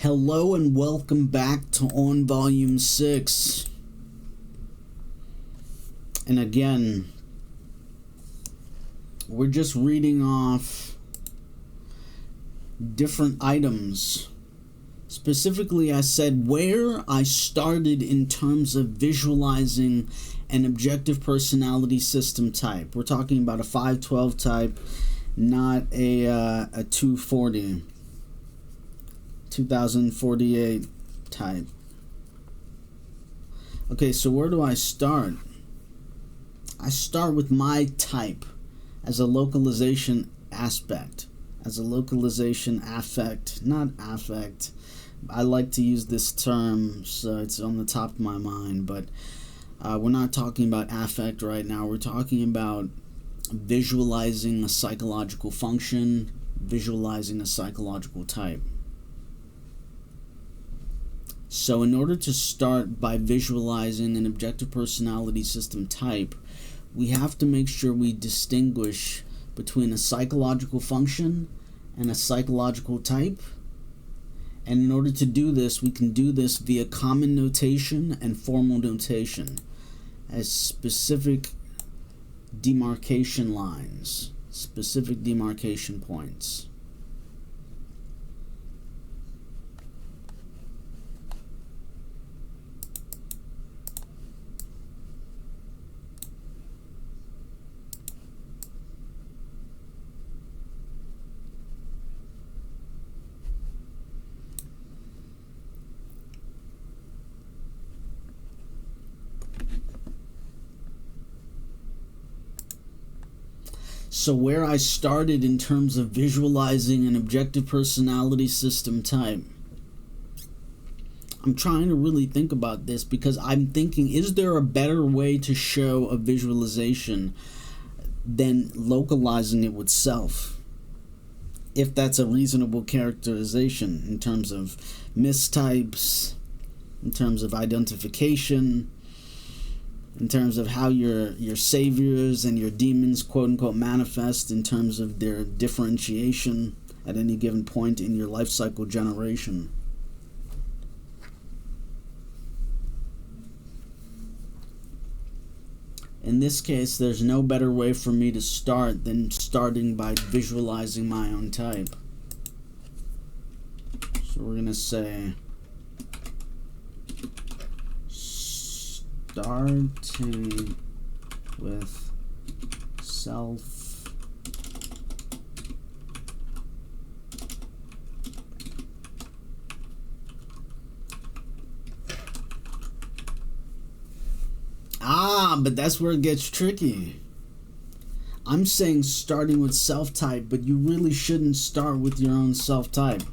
Hello and welcome back to On Volume 6. And again, we're just reading off different items. Specifically, I said where I started in terms of visualizing an objective personality system type. We're talking about a 512 type, not a 240. 2048 type. Okay, so where do I start? I start with my type as a localization aspect, as a localization affect, not affect. I like to use this term, so it's on the top of my mind, but we're not talking about affect right now. We're talking about visualizing a psychological function, visualizing a psychological type. So in order to start by visualizing an objective personality system type, we have to make sure we distinguish between a psychological function and a psychological type. And in order to do this, we can do this via common notation and formal notation as specific demarcation lines, specific demarcation points. So where I started in terms of visualizing an objective personality system type, I'm trying to really think about this because I'm thinking, is there a better way to show a visualization than localizing it with self? If that's a reasonable characterization in terms of mistypes, in terms of identification, in terms of how your saviors and your demons, quote-unquote, manifest in terms of their differentiation at any given point in your life cycle generation. In this case, there's no better way for me to start than starting by visualizing my own type. So we're going to say starting with self but that's where it gets tricky. I'm saying starting with self-type, but you really shouldn't start with your own self-type.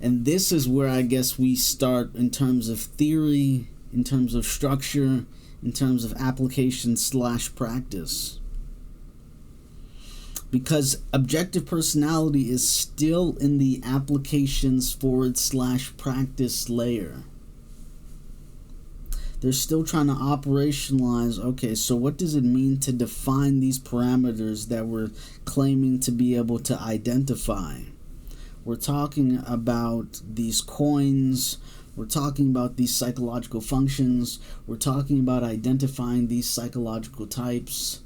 And this is where I guess we start in terms of theory, in terms of structure, in terms of application / practice. Because objective personality is still in the applications / practice layer. They're still trying to operationalize, okay, so what does it mean to define these parameters that we're claiming to be able to identify? We're talking about these coins. We're talking about these psychological functions. We're talking about identifying these psychological types.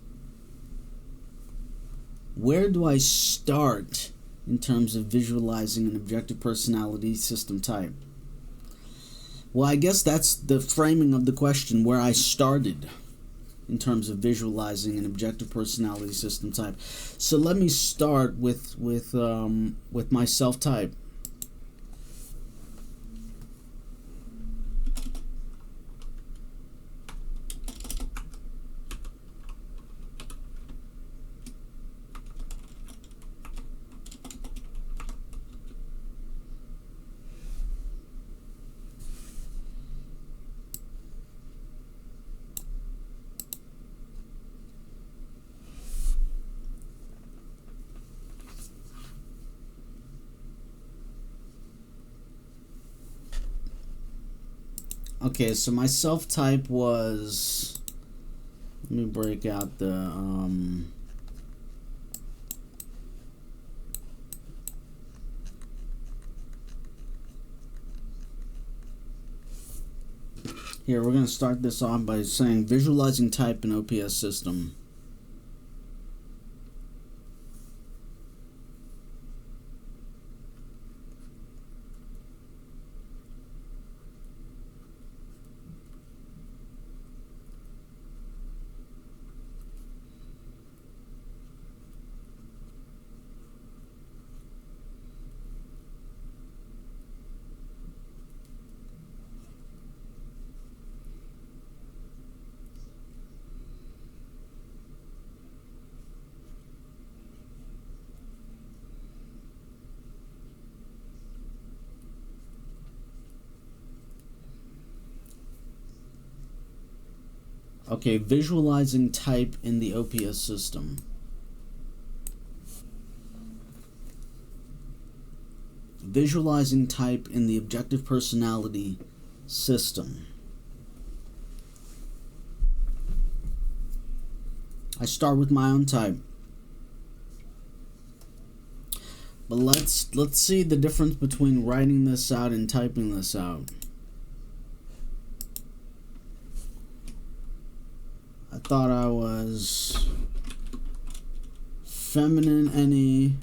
Where do I start in terms of visualizing an objective personality system type? Well, I guess that's the framing of the question, where I started in terms of visualizing an objective personality system type. So let me start with my self-type. Okay, so my self-type was, let me break out the Here, we're going to start this off by saying visualizing type in OPS system. Okay, visualizing type in the OPS system. Visualizing type in the objective personality system. I start with my own type. But let's see the difference between writing this out and typing this out. I thought I was feminine NE,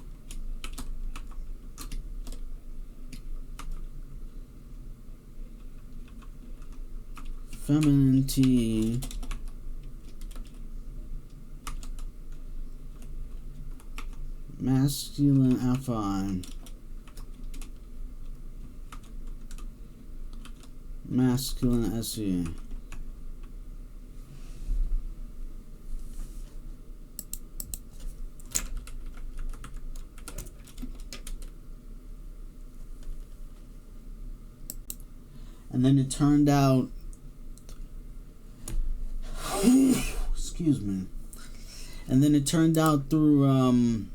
feminine T, masculine FI, masculine SE. And then it turned out, excuse me, and then it turned out through,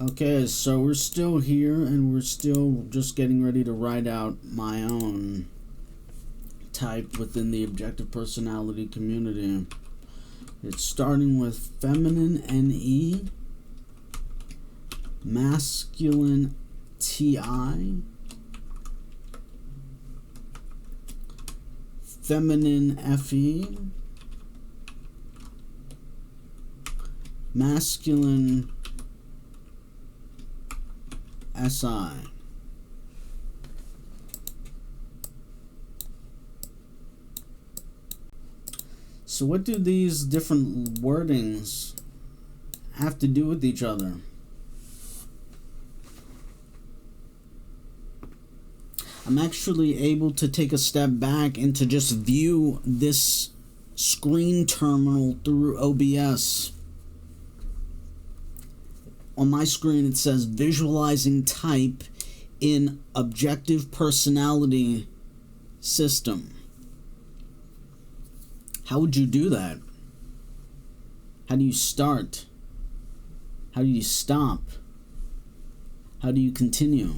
okay, so we're still here and we're still just getting ready to write out my own type within the objective personality community. It's starting with feminine NE, masculine TI, feminine FE, masculine SI. So what do these different wordings have to do with each other? I'm actually able to take a step back and to just view this screen terminal through OBS. On my screen it says visualizing type in objective personality system. How would you do that? How do you start? How do you stop? How do you continue?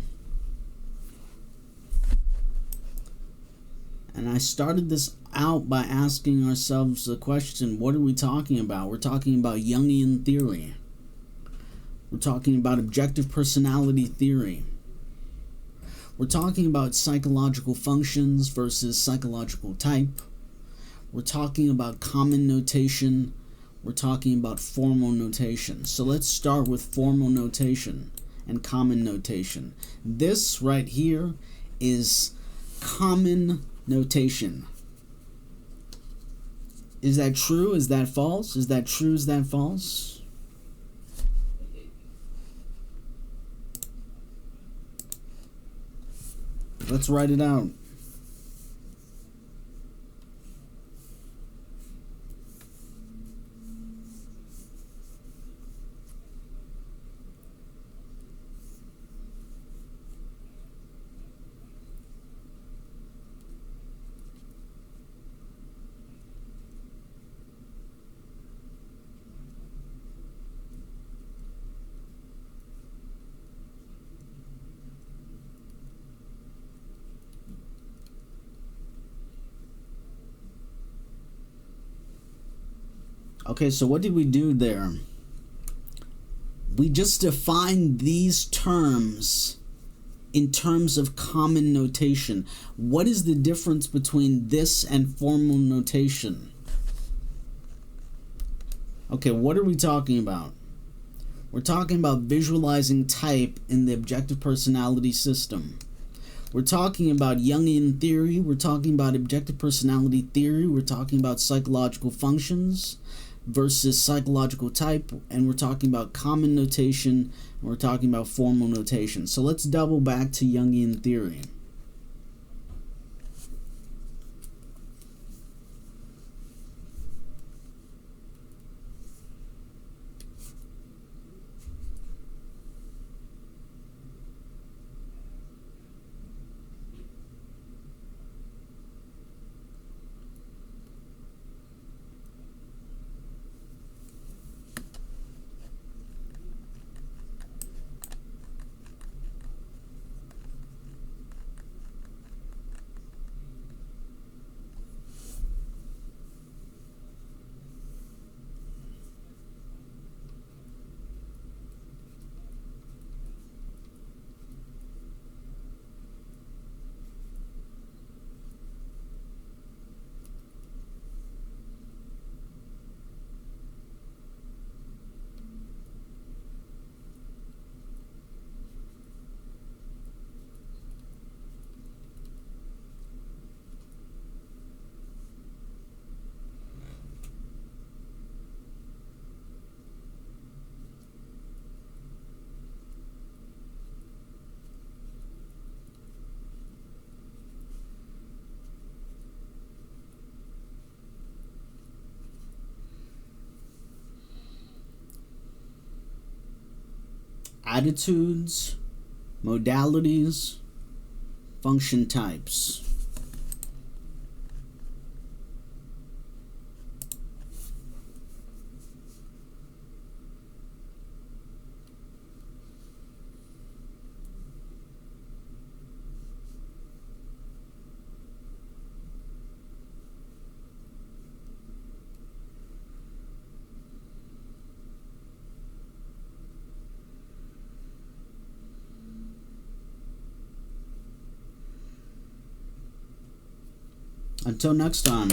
And I started this out by asking ourselves the question, what are we talking about? We're talking about Jungian theory. We're talking about objective personality theory. We're talking about psychological functions versus psychological type. We're talking about common notation. We're talking about formal notation. So let's start with formal notation and common notation. This right here is common notation. Is that true? Is that false? Is that true? Is that false? Let's write it out. Okay, so what did we do there? We just defined these terms in terms of common notation. What is the difference between this and formal notation? Okay, what are we talking about? We're talking about visualizing type in the objective personality system. We're talking about Jungian theory. We're talking about objective personality theory. We're talking about psychological functions versus psychological type, and we're talking about common notation, and we're talking about formal notation. So let's double back to Jungian theory. Attitudes, modalities, function types. Until next time.